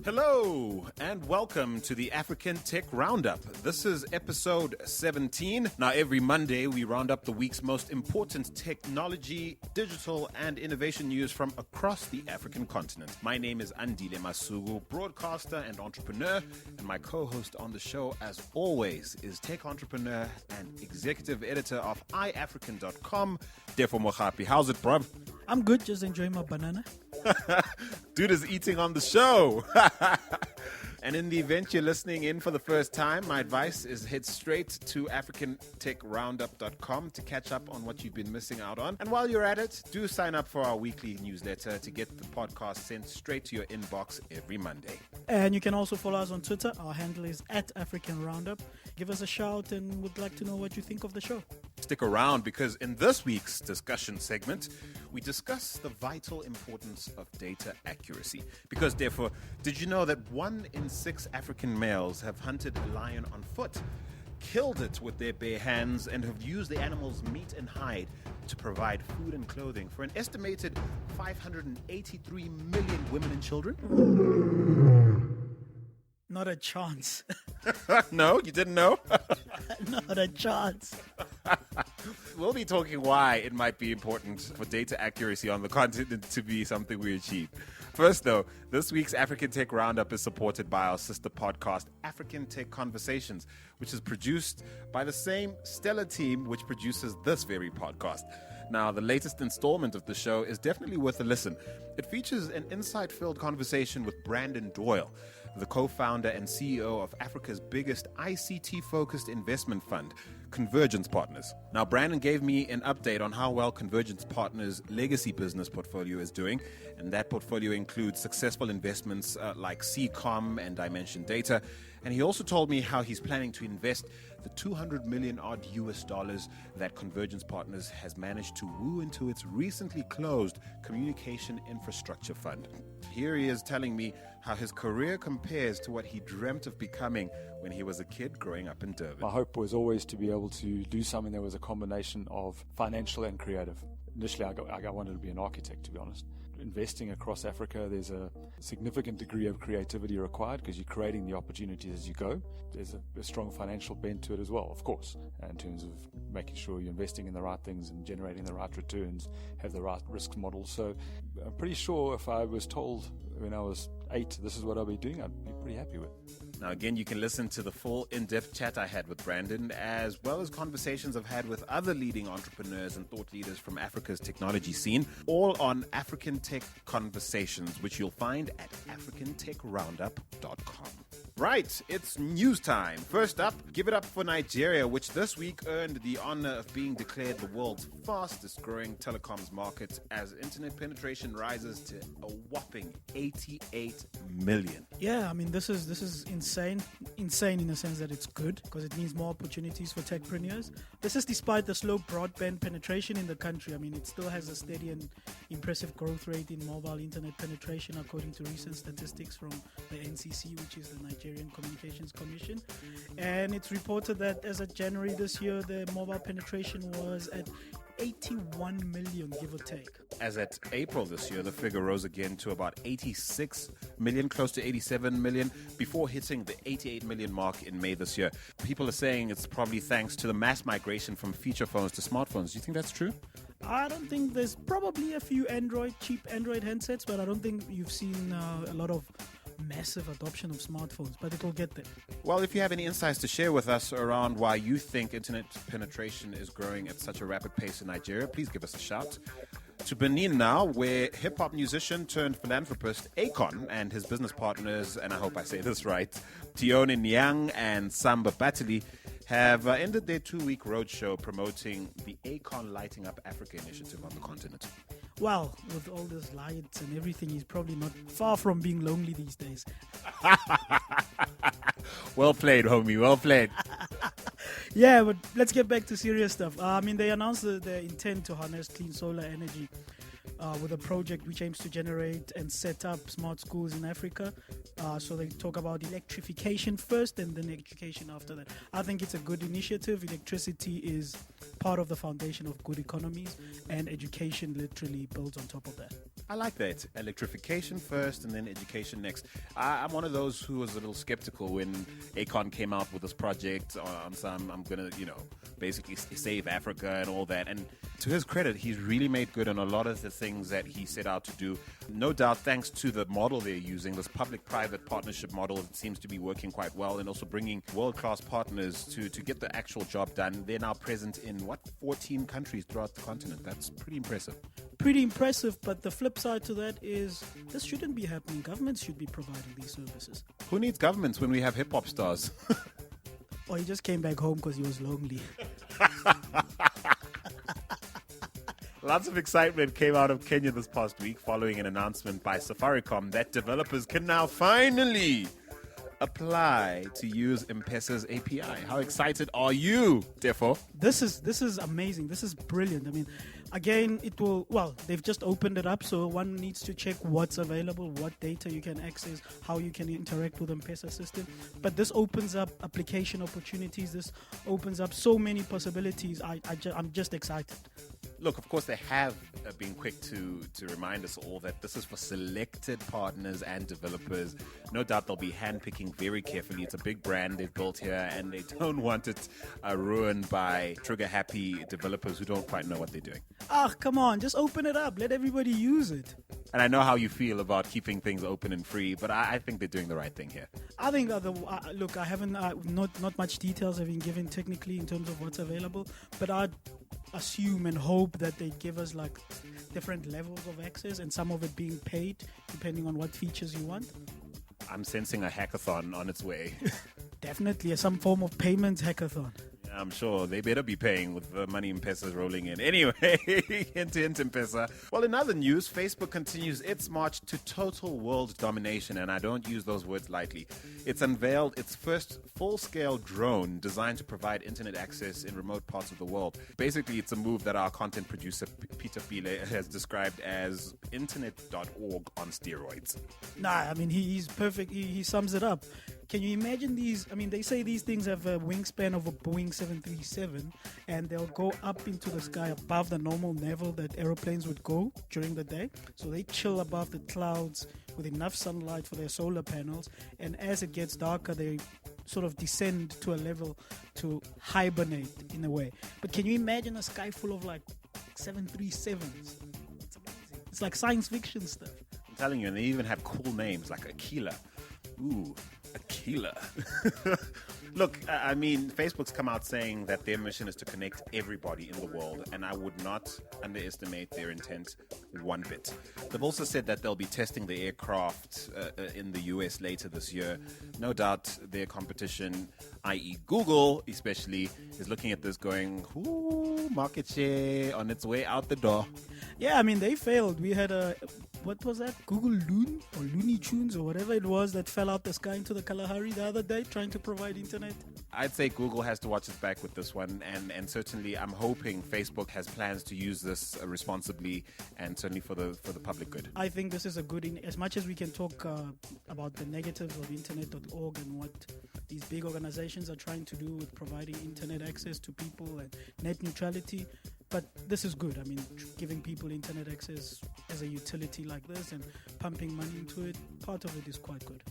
Hello, and welcome to the African Tech Roundup. This is episode 17. Now, every Monday, we round up the week's most important technology, digital, and innovation news from across the African continent. My name is Andile Masugu, broadcaster and entrepreneur, and my co-host on the show, as always, is tech entrepreneur and executive editor of iAfrican.com, Defo Mohapi. How's it, bruv? I'm good, just enjoying my banana. Dude is eating on the show. And in the event you're listening in for the first time, my advice is head straight to africantechroundup.com to catch up on what you've been missing out on. And while you're at it, do sign up for our weekly newsletter to get the podcast sent straight to your inbox every Monday. And you can also follow us on Twitter. Our handle is @AfricanRoundup. Give us a shout and would like to know what you think of the show. Stick around because in this week's discussion segment, we discuss the vital importance of data accuracy. Because therefore, did you know that 1 in 6 African males have hunted a lion on foot, killed it with their bare hands, and have used the animal's meat and hide to provide food and clothing for an estimated 583 million women and children? Not a chance. No, you didn't know? Not a chance. We'll be talking why it might be important for data accuracy on the continent to be something we achieve. First, though, this week's African Tech Roundup is supported by our sister podcast, African Tech Conversations, which is produced by the same stellar team which produces this very podcast. Now, the latest installment of the show is definitely worth a listen. It features an insight-filled conversation with Brandon Doyle, the co-founder and CEO of Africa's biggest ICT-focused investment fund, Convergence Partners. Now, Brandon gave me an update on how well Convergence Partners' legacy business portfolio is doing, and that portfolio includes successful investments like CCOM and Dimension Data. And he also told me how he's planning to invest the $200 million odd US that Convergence Partners has managed to woo into its recently closed communication infrastructure fund. Here he is telling me how his career compares to what he dreamt of becoming when he was a kid growing up in Durban. My hope was always to be able to do something that was a combination of financial and creative. Initially, I wanted to be an architect, to be honest. Investing across Africa, there's a significant degree of creativity required because you're creating the opportunities as you go. There's a strong financial bent to it as well, of course, in terms of making sure you're investing in the right things and generating the right returns, have the right risk model. So I'm pretty sure if I was told when I was 8, this is what I'll be doing, I'd be pretty happy with. Now, again, you can listen to the full in-depth chat I had with Brandon, as well as conversations I've had with other leading entrepreneurs and thought leaders from Africa's technology scene, all on African Tech Conversations, which you'll find at africantechroundup.com. Right, it's news time. First up, give it up for Nigeria, which this week earned the honor of being declared the world's fastest growing telecoms market as internet penetration rises to a whopping 88 million. Yeah, I mean, this is insane. Insane in the sense that it's good because it means more opportunities for techpreneurs. This is despite the slow broadband penetration in the country. I mean, it still has a steady and impressive growth rate in mobile internet penetration according to recent statistics from the NCC, which is the Nigerian Communications Commission. And it's reported that as of January this year, the mobile penetration was at 81 million, give or take. As at April this year, the figure rose again to about 86 million, close to 87 million, before hitting the 88 million mark in May this year. People are saying it's probably thanks to the mass migration from feature phones to smartphones. Do you think that's true? I don't think there's probably a few cheap Android handsets, but I don't think you've seen a lot of massive adoption of smartphones, but it will get there. Well, if you have any insights to share with us around why you think internet penetration is growing at such a rapid pace in Nigeria, please give us a shout. To Benin now, where hip-hop musician turned philanthropist Akon and his business partners, and I hope I say this right, Tione Nyang and Samba Batili, have ended their 2-week roadshow promoting the Akon Lighting Up Africa initiative on the continent. Well, with all these lights and everything, he's probably not far from being lonely these days. Well played, homie. Well played. Yeah, but let's get back to serious stuff. I mean, they announced their intent to harness clean solar energy with a project which aims to generate and set up smart schools in Africa. So they talk about electrification first and then education after that. I think it's a good initiative. Electricity is part of the foundation of good economies, and education literally builds on top of that. I like that. Electrification first and then education next. I'm one of those who was a little skeptical when Akon came out with this project on some, I'm going to, basically save Africa and all that. And to his credit, he's really made good on a lot of the things that he set out to do. No doubt, thanks to the model they're using, this public-private partnership model, it seems to be working quite well, and also bringing world-class partners to get the actual job done. They're now present in, 14 countries throughout the continent. That's pretty impressive. Pretty impressive, but the flip side to that is this shouldn't be happening. Governments should be providing these services. Who needs governments when we have hip-hop stars? Or he just came back home because he was lonely. Lots of excitement came out of Kenya this past week following an announcement by Safaricom that developers can now finally apply to use M-Pesa's API. How excited are you, Tefo? This is amazing. This is brilliant. I mean, again, they've just opened it up, so one needs to check what's available, what data you can access, how you can interact with the M-Pesa system. But this opens up application opportunities. This opens up so many possibilities. I'm just excited. Look, of course, they have been quick to remind us all that this is for selected partners and developers. No doubt they'll be handpicking very carefully. It's a big brand they've built here, and they don't want it ruined by trigger-happy developers who don't quite know what they're doing. Come on, just open it up. Let everybody use it. And I know how you feel about keeping things open and free, but I think they're doing the right thing here. I think, look, I haven't, not much details have been given technically in terms of what's available, but I'd assume and hope that they give us like different levels of access, and some of it being paid depending on what features you want. I'm sensing a hackathon on its way. Definitely some form of payments hackathon. I'm sure they better be paying with the money M-Pesa's rolling in. Anyway, hint M-Pesa. Well, in other news, Facebook continues its march to total world domination, and I don't use those words lightly. It's unveiled its first full-scale drone designed to provide internet access in remote parts of the world. Basically, it's a move that our content producer, Peter Pile, has described as internet.org on steroids. I mean, he's perfect. He sums it up. Can you imagine these? I mean, they say these things have a wingspan of a Boeing 737, and they'll go up into the sky above the normal level that aeroplanes would go during the day. So they chill above the clouds with enough sunlight for their solar panels, and as it gets darker, they sort of descend to a level to hibernate in a way. But can you imagine a sky full of like 737s? It's amazing. It's like science fiction stuff. I'm telling you, and they even have cool names like Aquila. Ooh, Aquila. Look, I mean, Facebook's come out saying that their mission is to connect everybody in the world, and I would not underestimate their intent one bit. They've also said that they'll be testing the aircraft in the US later this year. No doubt their competition, i.e. Google especially, is looking at this going, ooh, market share on its way out the door. Yeah, I mean, they failed. We had what was that? Google Loon or Looney Tunes or whatever it was that fell out the sky into the Kalahari the other day trying to provide internet. I'd say Google has to watch its back with this one, and certainly I'm hoping Facebook has plans to use this responsibly and certainly for the public good. I think this is a good, as much as we can talk about the negatives of internet.org and what these big organizations are trying to do with providing internet access to people and net neutrality. But this is good. I mean, giving people internet access as a utility like this and pumping money into it, part of it is quite good.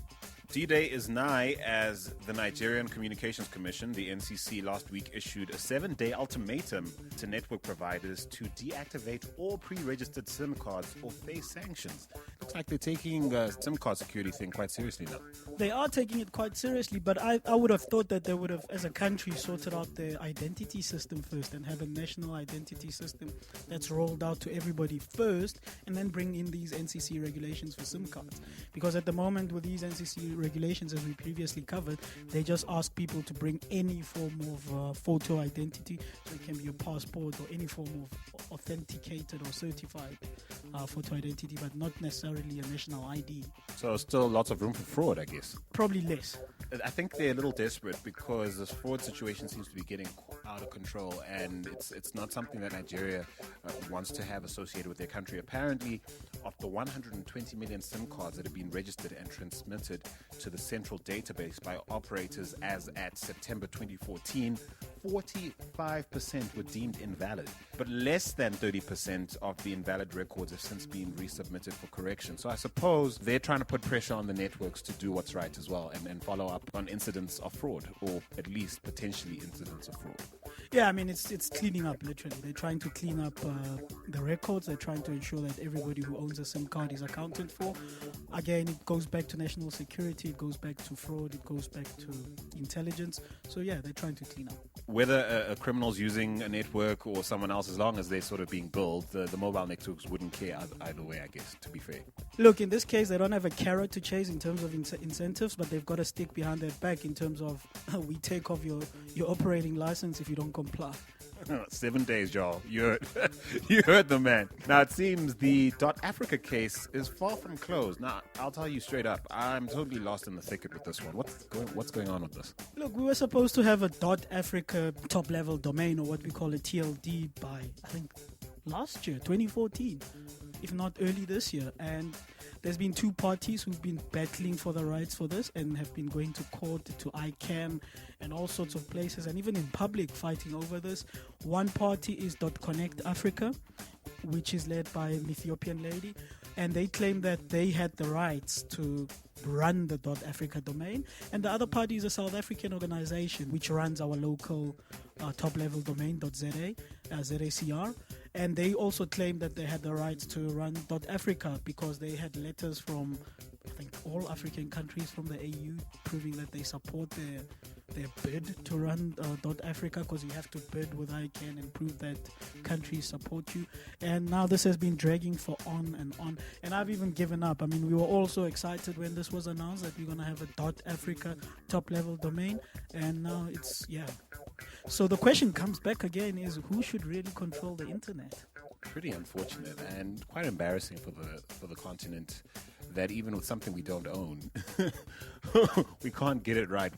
D-Day is nigh as the Nigerian Communications Commission, the NCC, last week issued a 7-day ultimatum to network providers to deactivate all pre-registered SIM cards or face sanctions. Looks like they're taking the SIM card security thing quite seriously now. They are taking it quite seriously, but I would have thought that they would have, as a country, sorted out their identity system first and have a national identity system that's rolled out to everybody first, and then bring in these NCC regulations for SIM cards. Because at the moment with these NCC regulations, as we previously covered, they just ask people to bring any form of photo identity, so it can be a passport or any form of authenticated or certified photo identity, but not necessarily a national ID. So still lots of room for fraud, I guess. Probably less. I think they're a little desperate because this fraud situation seems to be getting out of control, and it's not something that Nigeria wants to have associated with their country. Apparently, of the 120 million SIM cards that have been registered and transmitted to the central database by operators as at September 2014, 45% were deemed invalid, but less than 30% of the invalid records have since been resubmitted for correction. So I suppose they're trying to put pressure on the networks to do what's right as well, and follow up on incidents of fraud, or at least potentially incidents of fraud. Yeah, I mean, it's cleaning up, literally. They're trying to clean up the records. They're trying to ensure that everybody who owns a SIM card is accounted for. Again, it goes back to national security, it goes back to fraud, it goes back to intelligence. So yeah, they're trying to clean up. Whether a criminal's using a network or someone else, as long as they're sort of being billed, the mobile networks wouldn't care either way, I guess, to be fair. Look, in this case, they don't have a carrot to chase in terms of incentives, but they've got a stick behind their back in terms of we take off your operating license if you don't comply. 7 days, Joel. You heard, you heard the man. Now, it seems the .Africa case is far from closed. Now, I'll tell you straight up, I'm totally lost in the thicket with this one. What's going on with this? Look, we were supposed to have a .Africa top-level domain, or what we call a TLD, by, I think, last year, 2014, if not early this year. And there's been two parties who've been battling for the rights for this and have been going to court, to ICANN and all sorts of places, and even in public fighting over this. One party is .Connect Africa, which is led by an Ethiopian lady, and they claim that they had the rights to run the .Africa domain. And the other party is a South African organization which runs our local top-level domain, .ZACR. And they also claim that they had the rights to run .Africa because they had letters from, I think, all African countries from the AU proving that they support their bid to run .Africa, because you have to bid with ICANN and prove that countries support you. And now this has been dragging for on and on. And I've even given up. I mean, we were all so excited when this was announced that we're going to have a .Africa top-level domain. And now it's, yeah. So the question comes back again is, who should really control the internet? Pretty unfortunate and quite embarrassing for the continent that even with something we don't own, we can't get it right.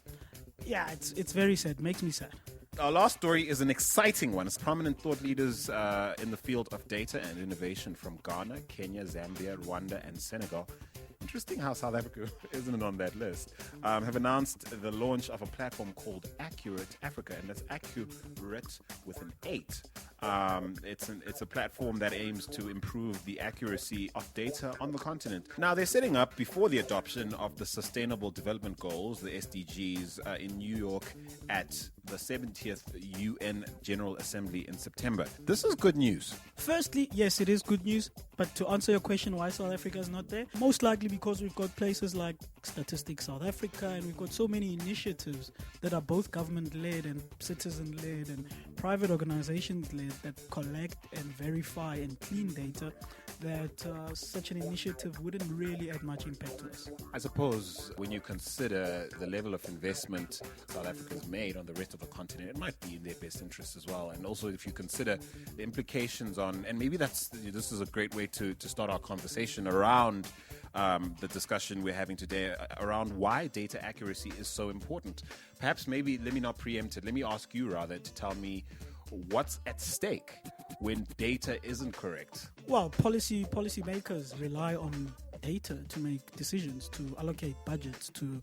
Yeah, it's very sad. Makes me sad. Our last story is an exciting one. It's prominent thought leaders in the field of data and innovation from Ghana, Kenya, Zambia, Rwanda, and Senegal. Interesting how South Africa isn't on that list. Have announced the launch of a platform called Accurate Africa, and that's accurate with an 8. It's a platform that aims to improve the accuracy of data on the continent. Now, they're setting up before the adoption of the Sustainable Development Goals, the SDGs, in New York at the 70th UN General Assembly in September. This is good news. Firstly, yes, it is good news. But to answer your question, why South Africa is not there? Most likely because we've got places like Statistics South Africa, and we've got so many initiatives that are both government-led and citizen-led and private organizations-led that collect and verify and clean data, that such an initiative wouldn't really add much impact to us. I suppose when you consider the level of investment South Africa's made on the rest of the continent, it might be in their best interest as well. And also if you consider the implications on, and maybe this is a great way to start our conversation around the discussion we're having today around why data accuracy is so important. Perhaps maybe, let me not preempt it, let me ask you rather to tell me what's at stake when data isn't correct. Well, policymakers rely on data to make decisions, to allocate budgets, to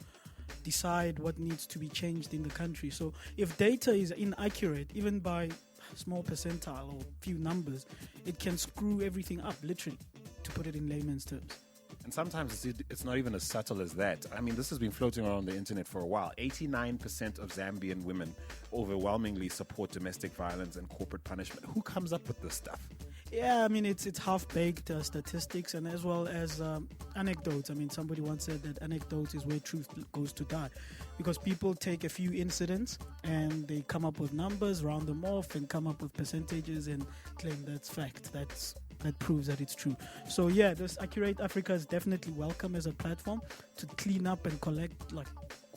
decide what needs to be changed in the country. So if data is inaccurate, even by small percentile or few numbers, it can screw everything up, literally, to put it in layman's terms. And sometimes it's not even as subtle as that. I mean, this has been floating around the internet for a while. 89% of Zambian women overwhelmingly support domestic violence and corporate punishment. Who comes up with this stuff? Yeah, I mean, it's half-baked statistics, and as well as anecdotes. I mean, somebody once said that anecdotes is where truth goes to die, because people take a few incidents and they come up with numbers, round them off, and come up with percentages and claim that's fact. That proves that it's true. So yeah, this Accurate Africa is definitely welcome as a platform to clean up and collect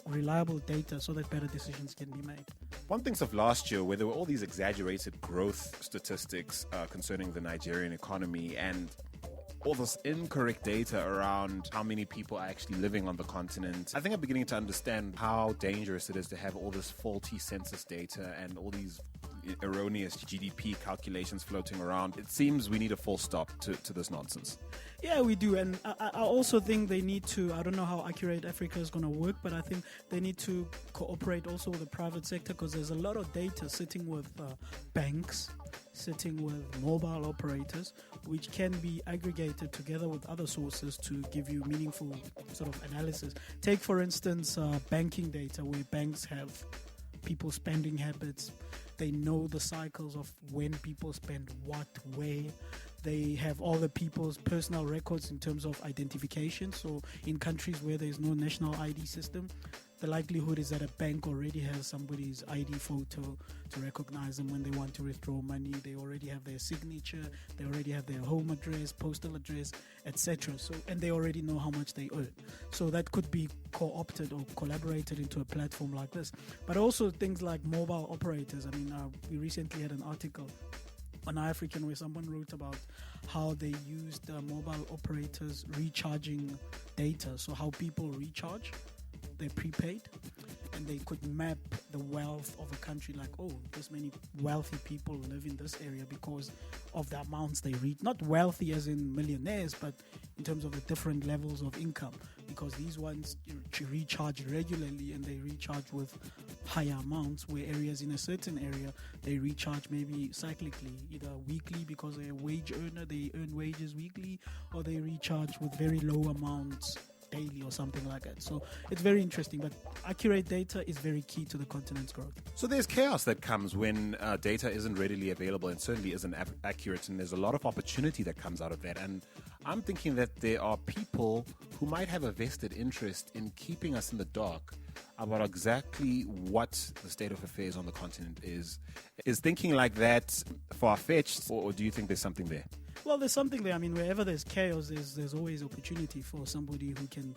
reliable data so that better decisions can be made. One thinks of last year where there were all these exaggerated growth statistics concerning the Nigerian economy and all this incorrect data around how many people are actually living on the continent. I think I'm beginning to understand how dangerous it is to have all this faulty census data and all these erroneous GDP calculations floating around. It seems we need a full stop to this nonsense. Yeah, we do. And I also think they need to, I don't know how Accurate Africa is going to work, but I think they need to cooperate also with the private sector, because there's a lot of data sitting with banks, sitting with mobile operators, which can be aggregated together with other sources to give you meaningful sort of analysis. Take, for instance, banking data, where banks have people's spending habits. They know the cycles of when people spend what, where. They have all the people's personal records in terms of identification. So in countries where there's no national ID system, the likelihood is that a bank already has somebody's ID photo to recognize them when they want to withdraw money. They already have their signature, they already have their home address, postal address, etc. So, and they already know how much they earn. So that could be co-opted or collaborated into a platform like this. But also things like mobile operators. I mean, we recently had an article on iAfrican where someone wrote about how they used mobile operators recharging data. So how people recharge their prepaid, and they could map the wealth of a country, like, oh, this many wealthy people live in this area because of the amounts they reach. Not wealthy as in millionaires, but in terms of the different levels of income, because these ones recharge regularly and they recharge with higher amounts, where areas in a certain area they recharge maybe cyclically, either weekly because they're a wage earner, they earn wages weekly, or they recharge with very low amounts daily or something like that. So it's very interesting, but accurate data is very key to the continent's growth. So there's chaos that comes when data isn't readily available and certainly isn't accurate, and there's a lot of opportunity that comes out of that. And I'm thinking that there are people who might have a vested interest in keeping us in the dark about exactly what the state of affairs on the continent is. Is thinking like that far-fetched, or do you think there's something there? Well, there's something there. I mean, wherever there's chaos, there's always opportunity for somebody who can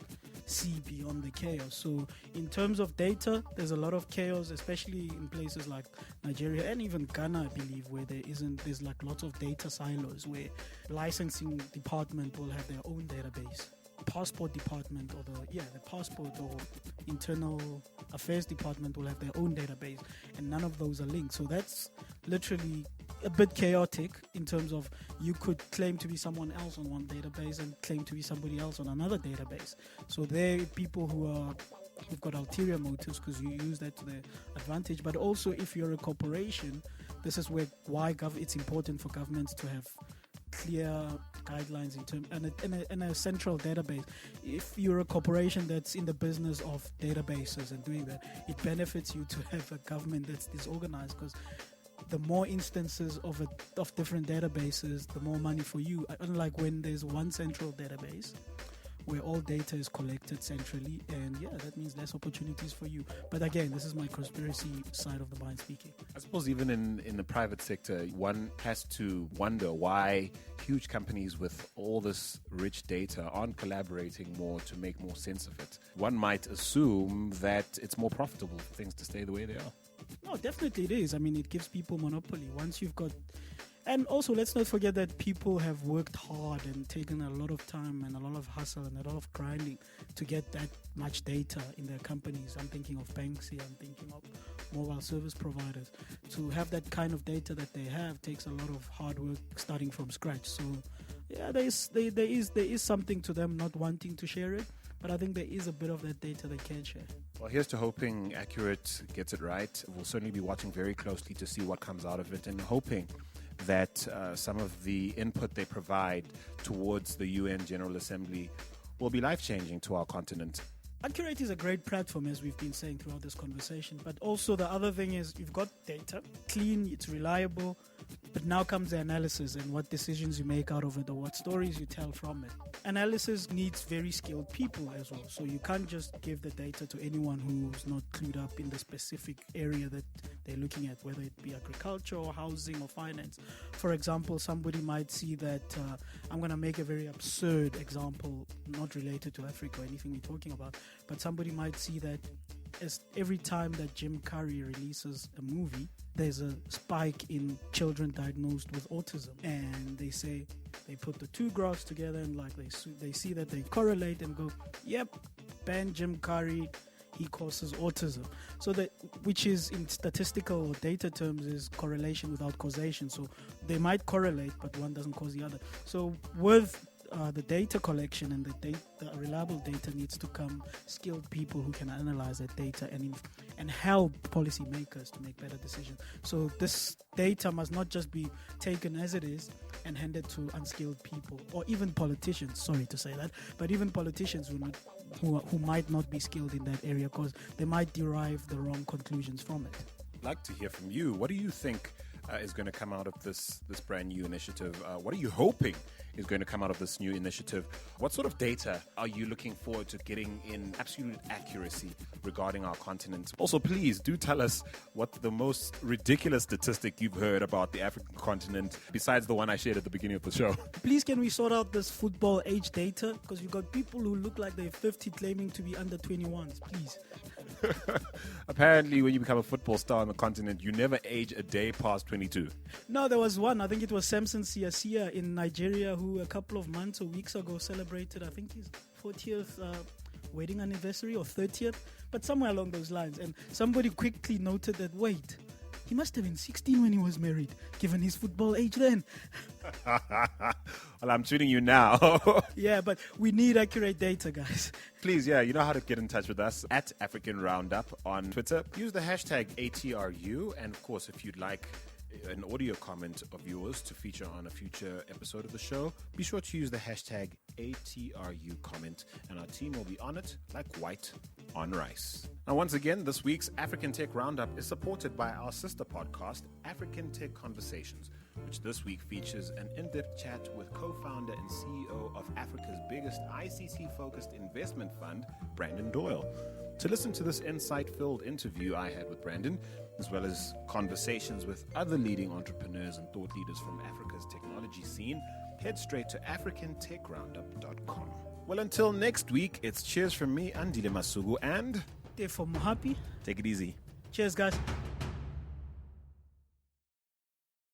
see beyond the chaos. So in terms of data, there's a lot of chaos, especially in places like Nigeria and even Ghana, I believe, where there's like lots of data silos, where licensing department will have their own database. Passport department or the passport or internal affairs department will have their own database, and none of those are linked. So that's literally a bit chaotic in terms of you could claim to be someone else on one database and claim to be somebody else on another database. So there are people who've got ulterior motives, because you use that to their advantage. But also, if you're a corporation, this is why it's important for governments to have clear guidelines in a central database. If you're a corporation that's in the business of databases and doing that, it benefits you to have a government that's disorganized, because the more instances of different databases, the more money for you. Unlike when there's one central database where all data is collected centrally, and that means less opportunities for you. But again, this is my conspiracy side of the mind speaking. I suppose even in the private sector, one has to wonder why huge companies with all this rich data aren't collaborating more to make more sense of it. One might assume that it's more profitable for things to stay the way they are. No, definitely it is. I mean, it gives people monopoly. Once you've got... And also, let's not forget that people have worked hard and taken a lot of time and a lot of hustle and a lot of grinding to get that much data in their companies. I'm thinking of banks here, I'm thinking of mobile service providers. To have that kind of data that they have takes a lot of hard work starting from scratch. So, there is something to them not wanting to share it, but I think there is a bit of that data they can share. Well, here's to hoping Accurate gets it right. We'll certainly be watching very closely to see what comes out of it, and hoping that some of the input they provide towards the UN General Assembly will be life-changing to our continent. Accurate is a great platform, as we've been saying throughout this conversation, but also the other thing is you've got data, clean, it's reliable, but now comes the analysis and what decisions you make out of it or what stories you tell from it. Analysis needs very skilled people as well, so you can't just give the data to anyone who's not clued up in the specific area that they're looking at, whether it be agriculture or housing or finance. For example, somebody might see that, I'm going to make a very absurd example, not related to Africa or anything we're talking about, but somebody might see that as every time that Jim Carrey releases a movie, there's a spike in children diagnosed with autism, and they put the two graphs together and like they see that they correlate and go, yep, ban Jim Carrey, he causes autism. So that, which is in statistical or data terms, is correlation without causation. So they might correlate, but one doesn't cause the other. So with the data collection and the reliable data needs to come skilled people who can analyze that data and help policymakers to make better decisions. So this data must not just be taken as it is and handed to unskilled people or even politicians. Sorry to say that, but even politicians who might not be skilled in that area because they might derive the wrong conclusions from it. I'd like to hear from you. What do you think is going to come out of this brand new initiative? What are you hoping is going to come out of this new initiative? What sort of data are you looking forward to getting in absolute accuracy regarding our continent? Also, please do tell us what the most ridiculous statistic you've heard about the African continent, besides the one I shared at the beginning of the show. Please, can we sort out this football age data? Because you've got people who look like they're 50 claiming to be under 21s. Please. Apparently, when you become a football star on the continent, you never age a day past 22. No, there was one. I think it was Samson Siasia in Nigeria who a couple of months or weeks ago celebrated, I think, his 40th wedding anniversary or 30th, but somewhere along those lines. And somebody quickly noted that, wait, he must have been 16 when he was married, given his football age then. Well, I'm tweeting you now. Yeah, but we need accurate data, guys. Please, you know how to get in touch with us at African Roundup on Twitter. Use the hashtag ATRU. And of course, if you'd like an audio comment of yours to feature on a future episode of the show, be sure to use the hashtag ATRU comment, and our team will be on it like white on rice. Now, once again, this week's African Tech Roundup is supported by our sister podcast, African Tech Conversations, which this week features an in-depth chat with co-founder and CEO of Africa's biggest ICT-focused investment fund, Brandon Doyle. To listen to this insight-filled interview I had with Brandon, as well as conversations with other leading entrepreneurs and thought leaders from Africa's technology scene, head straight to africantechroundup.com. Well, until next week, it's cheers from me, Andile Masugu, and Tefo Mohapi. take it easy. Cheers, guys.